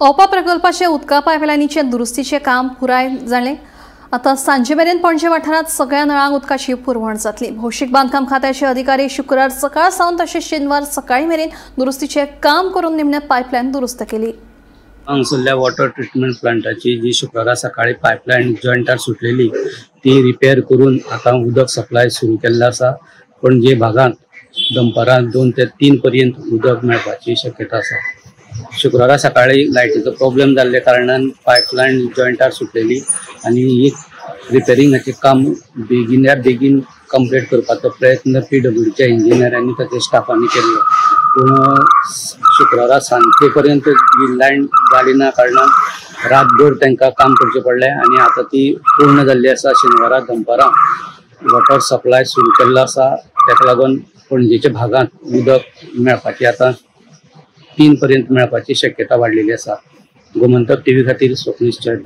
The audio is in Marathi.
ओपा प्रकल्पाचे उदका पायपलायनीचे दुरुस्तीचे काम पुराय जाले। आता सांजे मेरेन पणजे वाठारात सगळ्या नळांक उदकाची पुरवण जातली। भौशीक बांदकाम खात्याचे अधिकारी शुक्रार सकाळ सावन तशेंच शेनवार सकाळी मेरेन दुरुस्तीचे काम करून निमणे पायपलायन दुरुस्त केली। हांगसरल्या वॉटर ट्रीटमेंट प्लांटाची जी शुक्रारा सकाळी पायपलायन जॉइंटार सुटलेली ती रिपेअर करून आता उदक सप्लाय सुरू केल्लो आसा। पणजे भागात दनपारां 2 ते 3 पर्यंत उदक मेळपाची शक्यता आसा। शुक्रारा सकाळी लायटीचो प्रॉब्लेम जाल्ले कारणान पायपलायन जॉइंटार सुटलेली आणि ही रिपेरिंगाचे काम बेगिन्यात बेगीन कंप्लीट करपाचो प्रयत्न PWDच्या इंजिनियरांनी ताच्या स्टाफांनी केल्लो, पूण शुक्रारा सांजे पर्यंत ही लायन जाली ना कारणान रातभर तांकां काम करचें पडलें आणि आता ती पूर्ण जाल्ली आसा। शेनवारा दनपारां वॉटर सप्लाय सुरू केल्लो आसा, ताका लागून पणजेच्या भागात उदक मेळपाची आता 3 पर्यंत मेळपाची शक्यता वाडलेली आसा। गोमंतक टीव्ही खातीर स्वप्नीश चड।